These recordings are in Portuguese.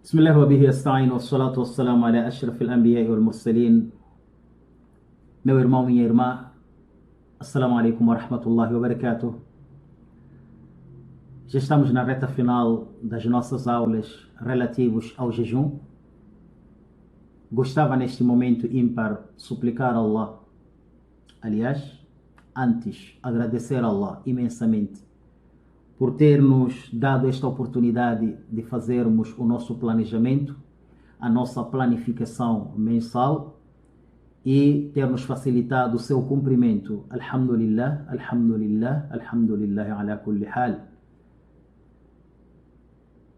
بسم الله وبه أستعين والصلاة والسلام على أشرف الأنبياء والمرسلين. Meu irmão, minha irmã, Assalamu alaikum wa rahmatullahi wa barakatuh. Já estamos na reta final das nossas aulas relativas ao jejum. Gostava neste momento ímpar suplicar a Allah, aliás, antes agradecer a Allah imensamente por ter nos dado esta oportunidade de fazermos o nosso planejamento, a nossa planificação mensal e ter nos facilitado o seu cumprimento. Alhamdulillah, alhamdulillah, alhamdulillah ala kulli hal.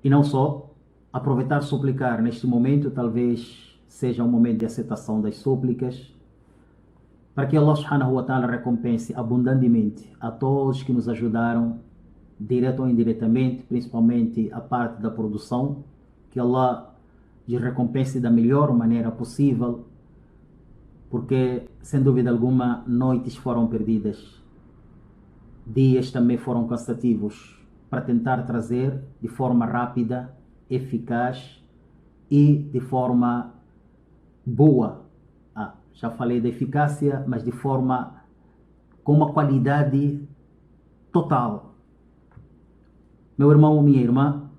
E não só, aproveitar e suplicar neste momento, talvez seja um momento de aceitação das súplicas, para que Allah subhanahu wa ta'ala recompense abundantemente a todos que nos ajudaram, direto ou indiretamente, principalmente a parte da produção, que Allah lhes recompense da melhor maneira possível, porque, sem dúvida alguma, noites foram perdidas, dias também foram cansativos, para tentar trazer de forma rápida, eficaz e de forma boa. Já falei da eficácia, mas de forma com uma qualidade total. Meu irmão ou minha irmã,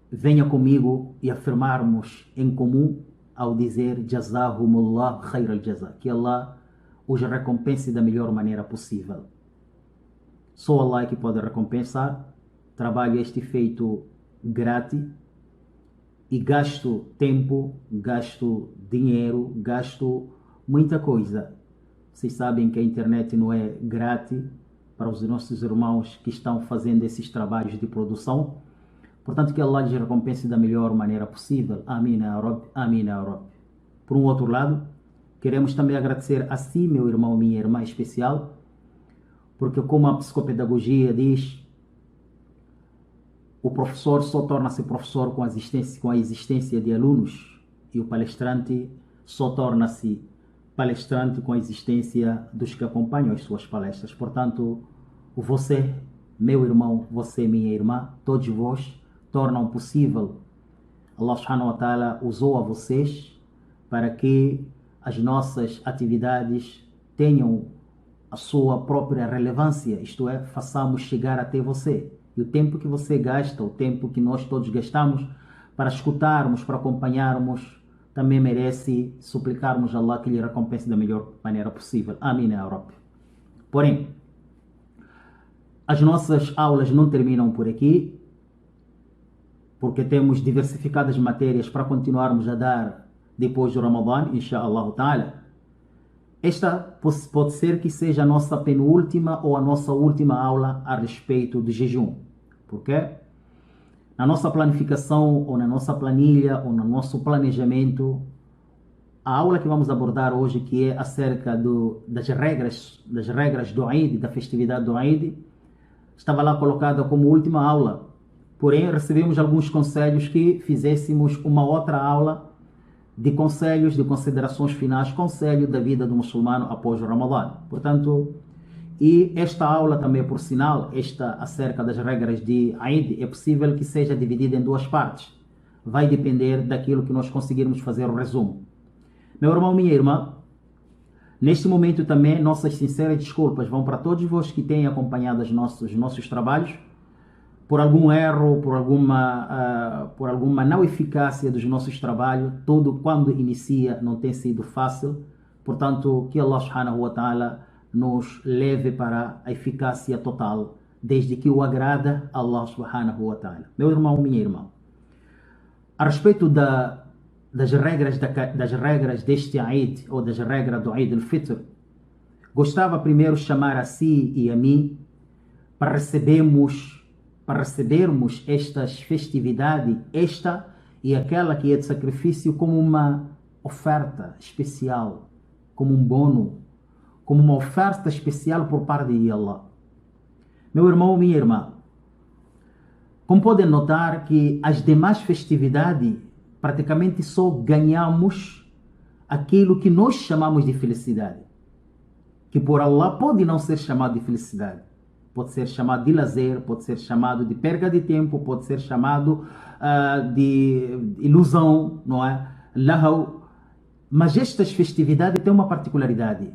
venha comigo e afirmarmos em comum ao dizer Jazahumullah khair al-jaza, que Allah os recompense da melhor maneira possível. Só Allah é que pode recompensar. Trabalho este feito grátis e gasto tempo, gasto dinheiro, gasto muita coisa. Vocês sabem que a internet não é grátis para os nossos irmãos que estão fazendo esses trabalhos de produção. Portanto, que Allah lhes recompense da melhor maneira possível. Amém, ya Rabb, amém, ya Rabb. Por um outro lado, queremos também agradecer a si, meu irmão, minha irmã especial, porque como a psicopedagogia diz, o professor só torna-se professor com a existência de alunos e o palestrante só torna-se palestrante com a existência dos que acompanham as suas palestras. Portanto, você, meu irmão, você, minha irmã, todos vós tornam possível. Allah subhanahu wa ta'ala usou a vocês para que as nossas atividades tenham a sua própria relevância, isto é, façamos chegar até você. E o tempo que você gasta, o tempo que nós todos gastamos para escutarmos, para acompanharmos, também merece suplicarmos a Allah que lhe recompense da melhor maneira possível. Amém, ya Rabb. Porém, as nossas aulas não terminam por aqui, porque temos diversificadas matérias para continuarmos a dar depois do Ramadã, inshallah ta'ala. Esta pode ser que seja a nossa penúltima ou a nossa última aula a respeito do jejum. Por quê? Na nossa planificação, ou na nossa planilha, ou no nosso planejamento, a aula que vamos abordar hoje, que é acerca das regras do Eid, da festividade do Eid, estava lá colocada como última aula. Porém, recebemos alguns conselhos que fizéssemos uma outra aula de conselhos, de considerações finais, conselho da vida do muçulmano após o Ramadã. Portanto, e esta aula também, por sinal, esta acerca das regras de Eid, é possível que seja dividida em duas partes. Vai depender daquilo que nós conseguirmos fazer o resumo. Meu irmão, minha irmã, neste momento também nossas sinceras desculpas vão para todos vós que têm acompanhado os nossos trabalhos, por algum erro, por alguma não eficácia dos nossos trabalhos. Tudo quando inicia não tem sido fácil. Portanto, que Allah subhanahu wa ta'ala nos leve para a eficácia total, desde que o agrada a Allah subhanahu wa ta'ala. Meu irmão, minha irmã, a respeito das regras deste Eid, ou das regras do Eid al-Fitr, gostava primeiro de chamar a si e a mim para recebermos estas festividades, esta e aquela que é de sacrifício, como uma oferta especial, como um bônus, como uma oferta especial por parte de Allah. Meu irmão, minha irmã, como podem notar que as demais festividades praticamente só ganhamos aquilo que nós chamamos de felicidade, que por Allah pode não ser chamado de felicidade. pode ser chamado de lazer, pode ser chamado de perda de tempo, pode ser chamado de ilusão, não é? Lahau. Mas estas festividades têm uma particularidade.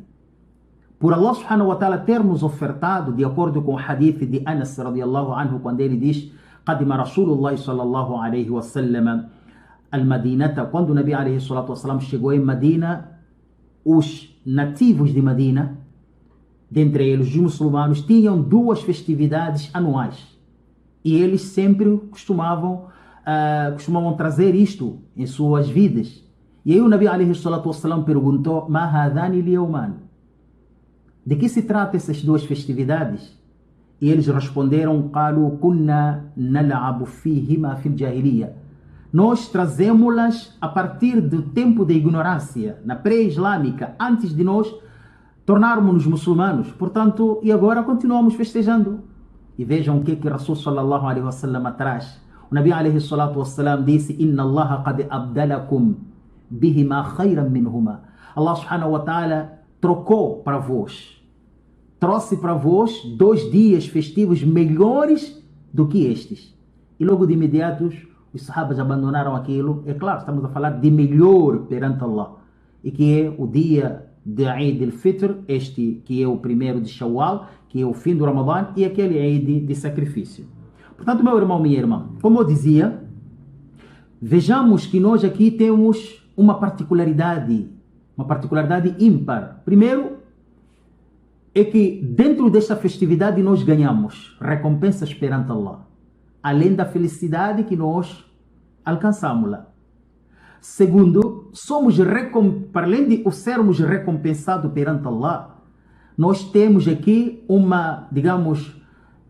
Por Allah subhanahu wa ta'ala ter nos ofertado, de acordo com o hadith de Anas radiallahu anhu, quando ele diz: "Qadima Rasulullah sallallahu alayhi wa sallam al-Madinata", quando o Nabi alayhi salatu wa sallam chegou em Medina, os nativos de Medina, dentre eles os muçulmanos, tinham duas festividades anuais. E eles sempre costumavam trazer isto em suas vidas. E aí o Nabi alayhi salatu wa sallam perguntou: "Ma hadani liyawman?", de que se trata essas duas festividades? E eles responderam: "Qalu kunna nal'abu fihima fil jahiliya". Nós trazemos-las a partir do tempo da ignorância, na pré-islâmica, antes de nós tornarmos-nos muçulmanos. Portanto, e agora continuamos festejando. E vejam o que Rasul sallallahu alaihi wasallam traz. O Nabi alaihi salatu wassalam disse: "Inna Allah qad abdalakum bihima khayran minhuma". Allah subhanahu wa ta'ala trocou para vós, trouxe para vós 2 dias festivos melhores do que estes. E logo de imediato os sahabas abandonaram aquilo. É claro, estamos a falar de melhor perante Allah, e que é o dia de Eid al-Fitr, este que é o primeiro de Shawwal, que é o fim do Ramadã, e aquele Eid de sacrifício. Portanto, meu irmão, minha irmã, como eu dizia, vejamos que nós aqui temos uma particularidade ímpar. Primeiro, é que dentro desta festividade nós ganhamos recompensas perante Allah, além da felicidade que nós alcançamos lá. Segundo, para além de sermos recompensados perante Allah, nós temos aqui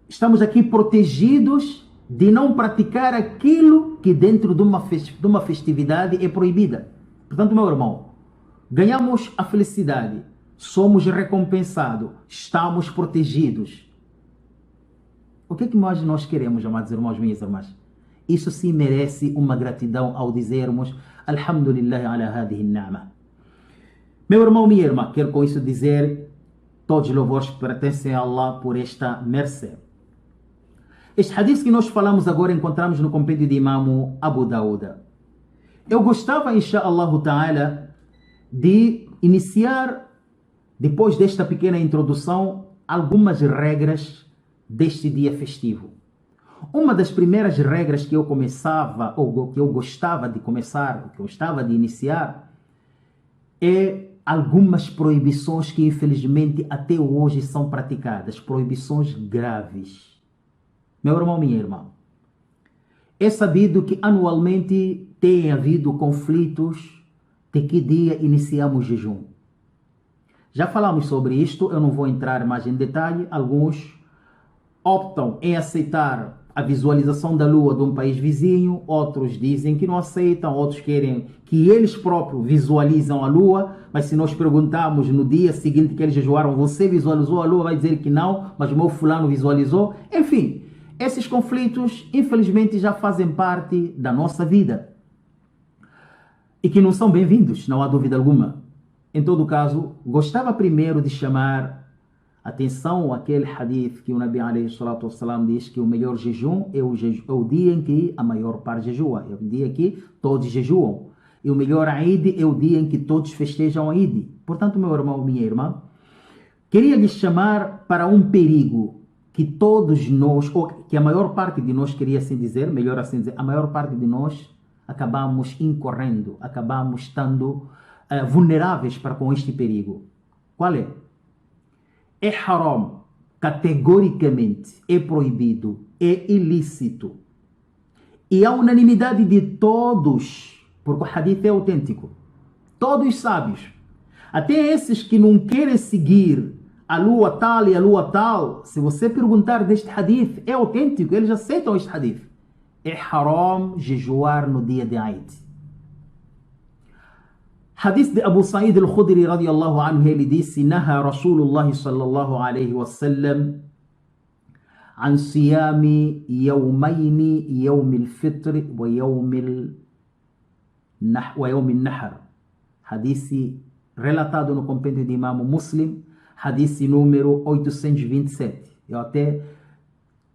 estamos aqui protegidos de não praticar aquilo que dentro de uma festividade é proibida. Portanto, meu irmão, ganhamos a felicidade, somos recompensados, estamos protegidos. O que é que nós queremos, amados irmãos, minhas irmãs? Isso sim merece uma gratidão ao dizermos Alhamdulillah ala hadihi ni'ma. Meu irmão, minha irmã, quero com isso dizer: todos os louvores pertencem a Allah por esta mercê. Este hadith que nós falamos agora encontramos no compêndio de Imam Abu Dawud. Eu gostava, inshallah ta'ala, de iniciar, depois desta pequena introdução, algumas regras deste dia festivo. Uma das primeiras regras que eu começava, ou que eu gostava de começar, que eu gostava de iniciar, é algumas proibições que infelizmente até hoje são praticadas, proibições graves. Meu irmão, minha irmã, é sabido que anualmente tem havido conflitos de que dia iniciamos o jejum. Já falamos sobre isto, eu não vou entrar mais em detalhe. Alguns optam em aceitar a visualização da lua de um país vizinho, outros dizem que não aceitam, outros querem que eles próprios visualizam a lua, mas se nós perguntarmos no dia seguinte que eles jejuaram, você visualizou a lua? Vai dizer que não, mas o meu fulano visualizou. Enfim, esses conflitos infelizmente já fazem parte da nossa vida e que não são bem-vindos, não há dúvida alguma. Em todo caso, gostava primeiro de chamar atenção àquele hadith que o Nabi alayhi salatu wassalam diz que o melhor jejum é o dia em que a maior parte jejua, é o dia que todos jejuam. E o melhor Eid é o dia em que todos festejam a Eid. Portanto, meu irmão, minha irmã, queria lhes chamar para um perigo que todos nós, ou que a maior parte de nós, queria assim dizer, melhor assim dizer, a maior parte de nós acabamos incorrendo, acabamos estando vulneráveis para com este perigo. Qual é? É haram, categoricamente, é proibido, é ilícito. E a unanimidade de todos, porque o hadith é autêntico, todos os sábios, até esses que não querem seguir a lua tal e a lua tal, se você perguntar deste hadith, é autêntico, eles aceitam este hadith. É haram jejuar no dia de Eid. Hadith de Abu Sa'id al-Khudri radiyallahu anhu, ele disse: "Naha Rasulullah sallallahu alayhi wa sallam an siyami yawmayni, yawm al-fitr wa yawm al-nahr." Hadith relatado no compêndio de Imam Muslim, hadith número 827. Eu até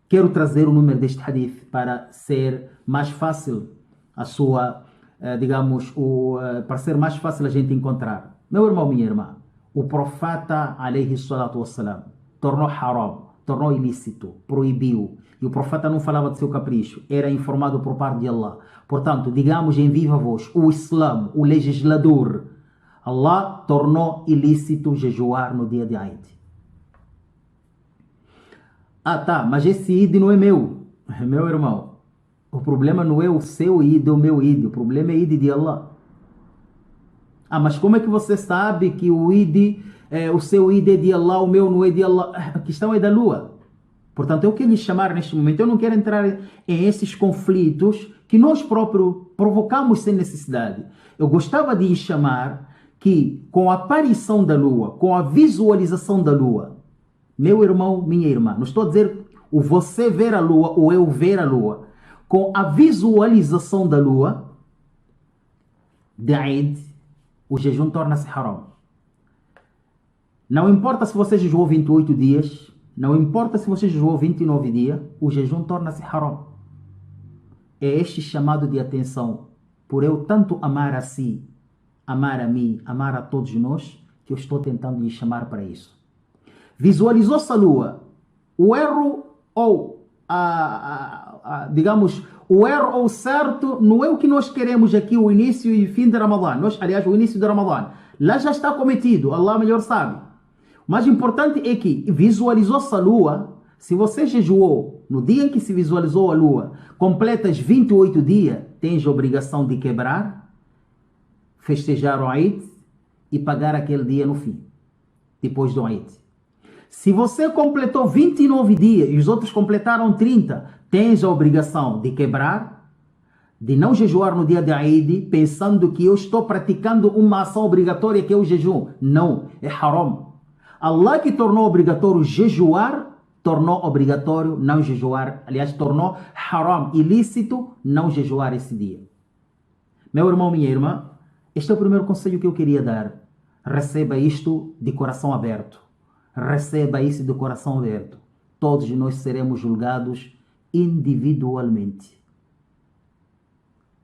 quero trazer o número deste hadith para ser mais fácil a sua, digamos, para ser mais fácil a gente encontrar. Meu irmão, minha irmã, o profeta, alayhi salatu wassalam, tornou haram, tornou ilícito, proibiu. E o profeta não falava de seu capricho, era informado por parte de Allah. Portanto, digamos em viva voz, o Islã, o legislador, Allah tornou ilícito jejuar no dia de Eid. Ah, tá, mas esse Eid não é meu. Meu irmão, o problema não é o seu Eid ou o meu Eid, o problema é Eid de Allah. Ah, mas como é que você sabe que o Eid, o seu Eid é de Allah, o meu não é de Allah? A questão é da lua. Portanto, eu quero lhe chamar neste momento, eu não quero entrar em esses conflitos que nós próprios provocamos sem necessidade. Eu gostava de lhe chamar que com a aparição da lua, com a visualização da lua, meu irmão, minha irmã, não estou a dizer o você ver a lua ou eu ver a lua, com a visualização da lua, de Eid, o jejum torna-se haram. Não importa se você jejuou 28 dias, não importa se você jejuou 29 dias, o jejum torna-se haram. É este chamado de atenção, por eu tanto amar a si, amar a mim, amar a todos nós, que eu estou tentando lhe chamar para isso. Visualizou-se a lua, o erro ou, digamos, o erro ou certo não é o que nós queremos aqui, o início e fim de Ramadã. Aliás, o início de Ramadã. Lá já está cometido, Allah melhor sabe. O mais importante é que visualizou-se a lua. Se você jejuou no dia em que se visualizou a lua, completas 28 dias, tens a obrigação de quebrar, festejar o Eid e pagar aquele dia no fim, depois do Eid. Se você completou 29 dias e os outros completaram 30, tens a obrigação de quebrar, de não jejuar no dia de Eid, pensando que eu estou praticando uma ação obrigatória que é o jejum. Não, é haram. Allah que tornou obrigatório jejuar, tornou obrigatório não jejuar. Aliás, tornou haram, ilícito, não jejuar esse dia. Meu irmão, minha irmã, este é o primeiro conselho que eu queria dar. Receba isto de coração aberto. Receba isso de coração aberto. Todos nós seremos julgados individualmente.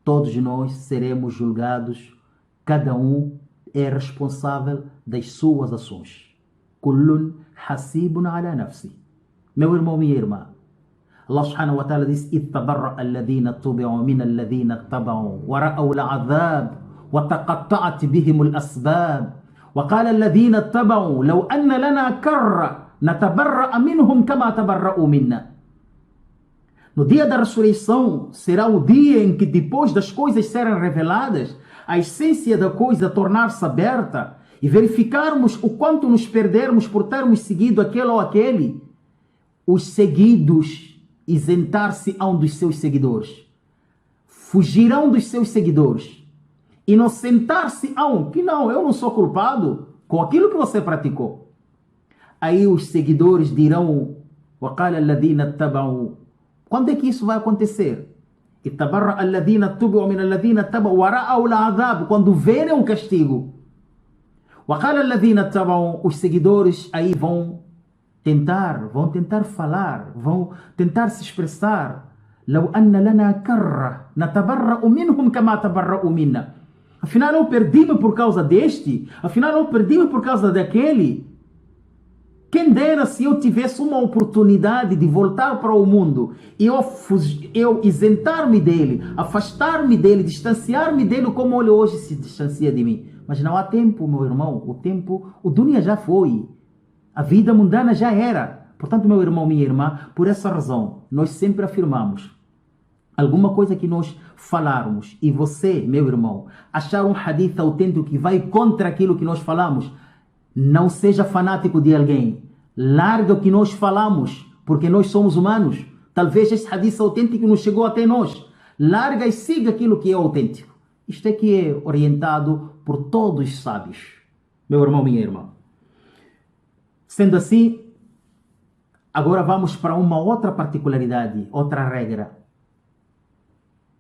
Todos nós seremos julgados. Cada um é responsável das suas ações. Kullun hasibun ala nafsi. Meu irmão, minha irmã, Allah subhanahu wa ta'ala diz: إِذْ تَبَرَّأَ الَّذِينَ اتَّبَعُوا مِنَ الَّذِينَ اتَّبَعُوا وَرَأَوْا الْعَذَابَ وَتَقَطَّعَتْ بِهِمُ الْأَسْبَابُ وقال الذين اتبعوا لو أن لنا كرة نتبرأ منهم كما تبرأوا منا. No dia da ressurreição será o dia em que, depois das coisas serem reveladas, a essência da coisa tornar-se aberta e verificarmos o quanto nos perdermos por termos seguido aquele ou aquele, os seguidos isentar-se-ão dos seus seguidores, fugirão dos seus seguidores, inocentar-se-ão, que não, eu não sou culpado com aquilo que você praticou. Aí os seguidores dirão: وَقَالَ الَّذِينَ اتَّبَعُوا. Quando é que isso vai acontecer? اتَّبَرَّأَ الَّذِينَ اتَّبَعُوا مِنَ الَّذِينَ اتَّبَعُوا وَرَأَوْا الْعَذَابَ. Quando verem o castigo. وَقَالَ الَّذِينَ اتَّبَعُوا. Os seguidores aí vão tentar falar, vão tentar se expressar. لَوْ أَنَّ لَنَا كَرَّةً نَتَبَرَّأُ مِنْهُمْ كَمَا تَبَرَّأُوا مِنَّا. Afinal, eu perdi-me por causa deste. Afinal, eu perdi-me por causa daquele. Quem dera se eu tivesse uma oportunidade de voltar para o mundo e eu isentar-me dele, afastar-me dele, distanciar-me dele como ele hoje se distancia de mim. Mas não há tempo, meu irmão. O dunya já foi. A vida mundana já era. Portanto, meu irmão, minha irmã, por essa razão, nós sempre afirmamos: alguma coisa que nós falarmos e você, meu irmão, achar um hadith autêntico que vai contra aquilo que nós falamos, não seja fanático de alguém. Larga o que nós falamos, porque nós somos humanos. Talvez esse hadith autêntico não chegou até nós. Larga e siga aquilo que é autêntico. Isto é que é orientado por todos os sábios. Meu irmão, minha irmã. Sendo assim, agora vamos para uma outra particularidade, outra regra.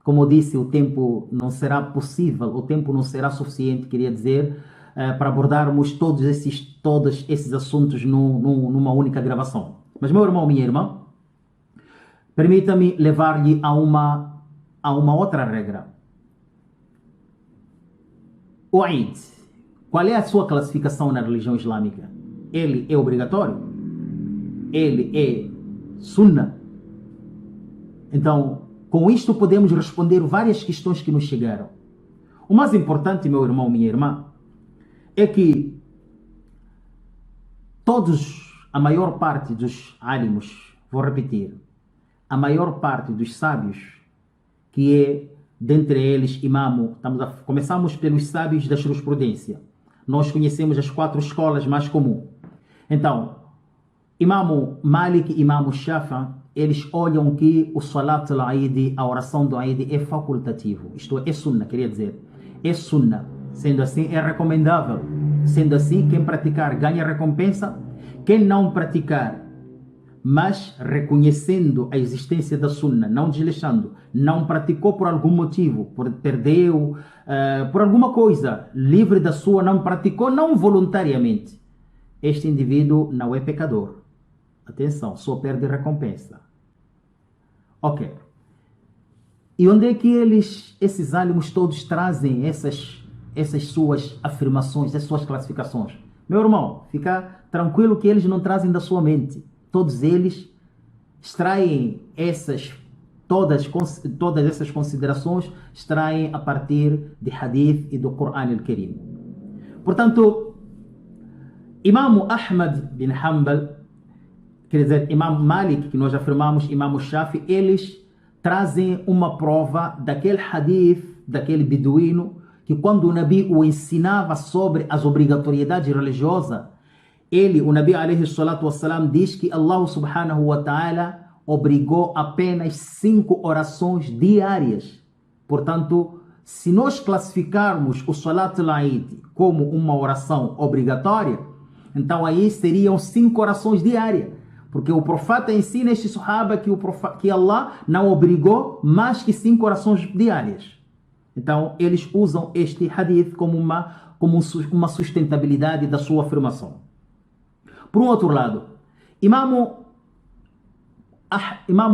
Como eu disse, o tempo não será possível, o tempo não será suficiente, queria dizer, para abordarmos todos esses assuntos numa única gravação. Mas, meu irmão, minha irmã, permita-me levar-lhe a uma outra regra. O Eid, qual é a sua classificação na religião islâmica? Ele é obrigatório? Ele é sunna? Então, com isto podemos responder várias questões que nos chegaram. O mais importante, meu irmão, minha irmã, é que a maior parte dos álimos, vou repetir, a maior parte dos sábios, que é, dentre eles, começamos pelos sábios da jurisprudência. Nós conhecemos as 4 escolas mais comuns. Então, Imam Malik e Imam Shafi'i, eles olham que o Salat al-Eid, a oração do Eid, é facultativo. Isto é sunna, queria dizer. É sunna. Sendo assim, é recomendável. Sendo assim, quem praticar ganha recompensa. Quem não praticar, mas reconhecendo a existência da sunna, não desleixando, não praticou por algum motivo, perdeu, por alguma coisa, livre da sua, não praticou, não voluntariamente, este indivíduo não é pecador. Atenção, só perde recompensa. Ok. E onde é que esses ânimos todos trazem essas suas afirmações, essas suas classificações? Meu irmão, fica tranquilo que eles não trazem da sua mente. Todos eles extraem todas essas considerações, extraem a partir de Hadith e do Coran al-Karim. Portanto, Imam Ahmad bin Hanbal, quer dizer, Imam Malik, que nós afirmamos, Imam Shafi, eles trazem uma prova daquele hadith, daquele beduíno, que quando o Nabi o ensinava sobre as obrigatoriedades religiosas, o Nabi alayhi salatu wassalam, diz que Allah subhanahu wa ta'ala obrigou apenas 5 orações diárias. Portanto, se nós classificarmos o Salat al-Eid como uma oração obrigatória, então aí seriam 5 orações diárias. Porque o profeta ensina este sahaba que Allah não obrigou mais que 5 orações diárias. Então, eles usam este hadith como uma sustentabilidade da sua afirmação. Por um outro lado, Imam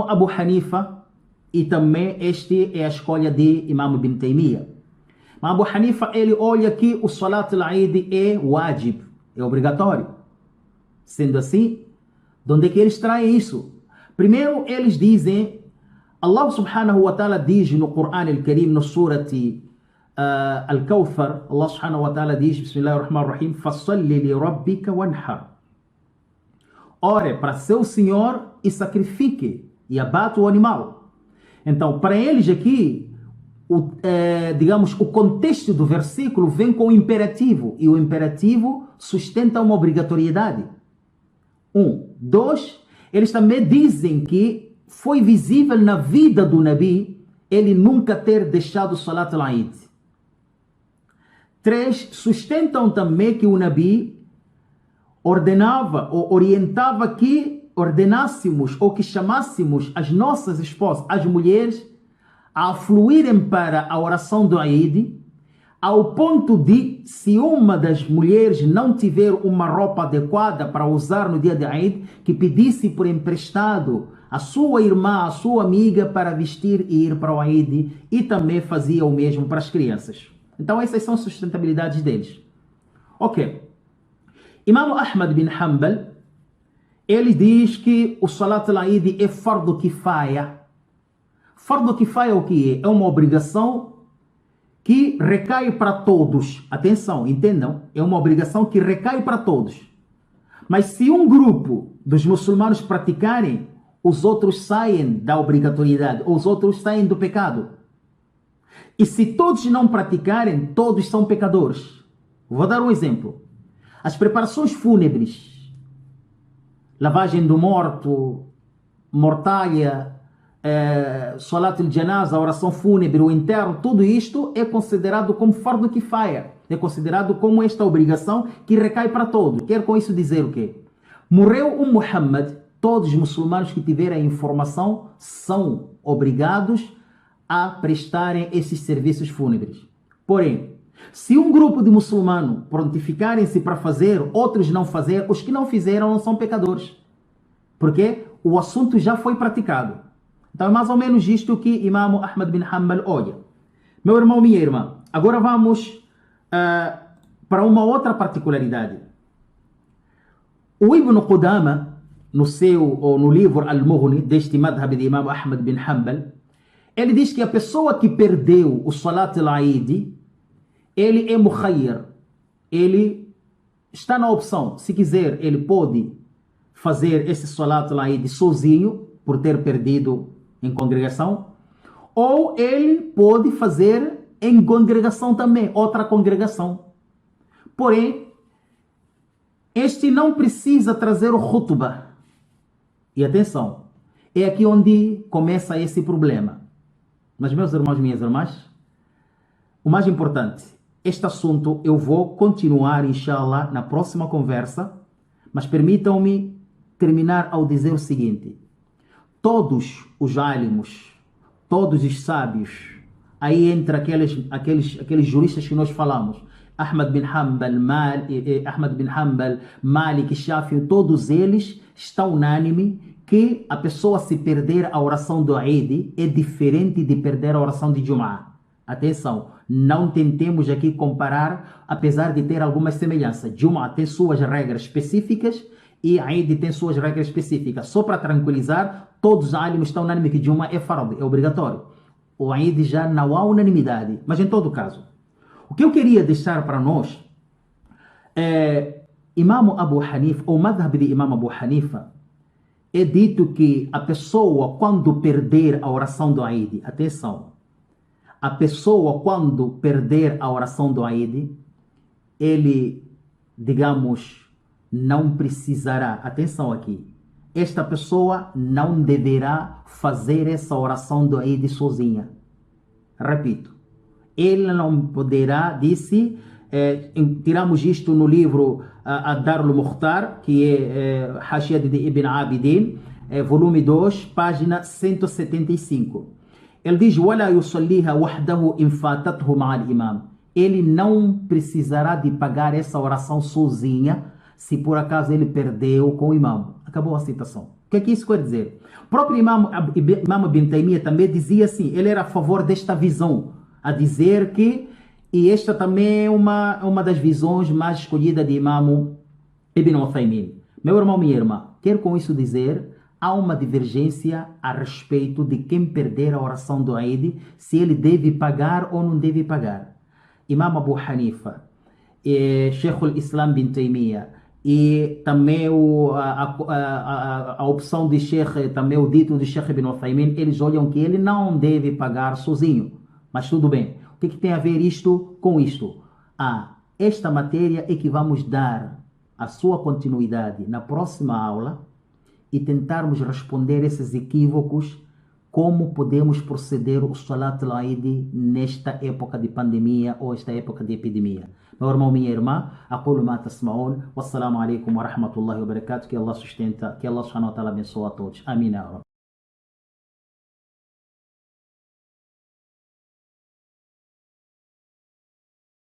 Abu Hanifa, e também este é a escolha de Imam Ibn Taymiyyah. Imam Abu Hanifa, ele olha que o Salat al-Eid é wajib, é obrigatório. Sendo assim, de onde é que eles traem isso? Primeiro, eles dizem, Allah subhanahu wa ta'ala diz no Coran al-Karim, no surati Al-Kawthar, Allah subhanahu wa ta'ala diz, Bismillahirrahmanirrahim, Fassalli li rabbika wanhar. Ore para seu Senhor e sacrifique e abate o animal. Então, para eles aqui, o contexto do versículo vem com o imperativo, e o imperativo sustenta uma obrigatoriedade. 2, eles também dizem que foi visível na vida do Nabi ele nunca ter deixado o Salat al-Eid. 3, sustentam também que o Nabi ordenava ou orientava que ordenássemos ou que chamássemos as nossas esposas, as mulheres, a fluírem para a oração do Eid, ao ponto de, se uma das mulheres não tiver uma roupa adequada para usar no dia de Eid, que pedisse por emprestado a sua irmã, a sua amiga, para vestir e ir para o Eid, e também fazia o mesmo para as crianças. Então essas são as sustentabilidades deles. Ok. Imam Ahmad bin Hanbal, ele diz que o Salat al-Eid é fardo kifaya. Fardo kifaya o que é? É uma obrigação que recai para todos. Atenção, entendam? É uma obrigação que recai para todos. Mas se um grupo dos muçulmanos praticarem, os outros saem da obrigatoriedade, os outros saem do pecado. E se todos não praticarem, todos são pecadores. Vou dar um exemplo. As preparações fúnebres, lavagem do morto, mortalha, Salat al-Janaza, oração fúnebre, o enterro, tudo isto é considerado como fardo kifaya, é considerado como esta obrigação que recai para todos. Quer com isso dizer o quê? Morreu um Muhammad, todos os muçulmanos que tiverem informação são obrigados a prestarem esses serviços fúnebres. Porém, se um grupo de muçulmanos prontificarem-se para fazer, outros não fazer, os que não fizeram não são pecadores. porque o assunto já foi praticado. Então é mais ou menos isto que Imam Ahmad bin Hanbal olha. Meu irmão, minha irmã, agora vamos para uma outra particularidade. O Ibn Qudama, no livro Al-Mughni, deste madhab de Imam Ahmad bin Hanbal, ele diz que a pessoa que perdeu o Salat al-Eid, ele é mukhayyar, ele está na opção. Se quiser, ele pode fazer esse Salat al-Eid sozinho, por ter perdido em congregação, ou ele pode fazer em congregação também, outra congregação. Porém, este não precisa trazer o khutbah. E atenção, é aqui onde começa esse problema. Mas, meus irmãos e minhas irmãs, o mais importante, este assunto eu vou continuar, inshallah, na próxima conversa, mas permitam-me terminar ao dizer o seguinte: todos os alimos, todos os sábios, aí entre aqueles juristas que nós falamos, Ahmad bin Hanbal, Malik, Shafi, todos eles estão unânime que a pessoa se perder a oração do Eid é diferente de perder a oração de Jum'ah. Atenção, não tentemos aqui comparar, apesar de ter algumas semelhanças. Jum'ah tem suas regras específicas e Eid tem suas regras específicas. Só para tranquilizar, todos os alimos estão unânimes que Jum'ah é fard, é obrigatório. O Eid já não há unanimidade, mas em todo caso, o que eu queria deixar para nós é Imam Abu Hanifa, ou madhab de Imam Abu Hanifa, é dito que a pessoa, quando perder a oração do Eid, atenção, a pessoa, quando perder a oração do Eid, ele, digamos, não precisará, atenção aqui, esta pessoa não deverá fazer essa oração do Eid sozinha. Repito, ele não poderá, disse, tiramos isto no livro Ad-Dar al-Mukhtar, que é Hashiyah de Ibn Abidin, volume 2, página 175. Ele diz: وَلَا يُصَلِّيهَا وَحْدَهُ إِنْ فَاتَتْهُ مَعَ الْإِمَامِ. Ele não precisará de pagar essa oração sozinha, se por acaso ele perdeu com o imam. Acabou a citação. O que é que isso quer dizer? O próprio imam Ibn Taymiyyah também dizia assim, ele era a favor desta visão, a dizer que, e esta também é uma das visões mais escolhidas de Imam Ibn Uthaymin. Meu irmão, minha irmã, quero com isso dizer, há uma divergência a respeito de quem perder a oração do Eid, se ele deve pagar ou não deve pagar. Imam Abu Hanifa, Sheikh al-Islam bin Taymiyyah, e também a opção de Sheikh, também o dito de Sheikh Ibn Uthaymin, eles olham que ele não deve pagar sozinho. Mas tudo bem. O que tem a ver isto com isto? Esta matéria é que vamos dar a sua continuidade na próxima aula e tentarmos responder esses equívocos, como podemos proceder o Salat al-Eid nesta época de pandemia ou esta época de epidemia. Meu irmão, minha irmã, aquilo ma tasma'un, wassalamu alaikum wa rahmatullahi wa barakatuh, que Allah sustenta, que Allah subhanahu wa ta'ala abençoe a todos. Amém.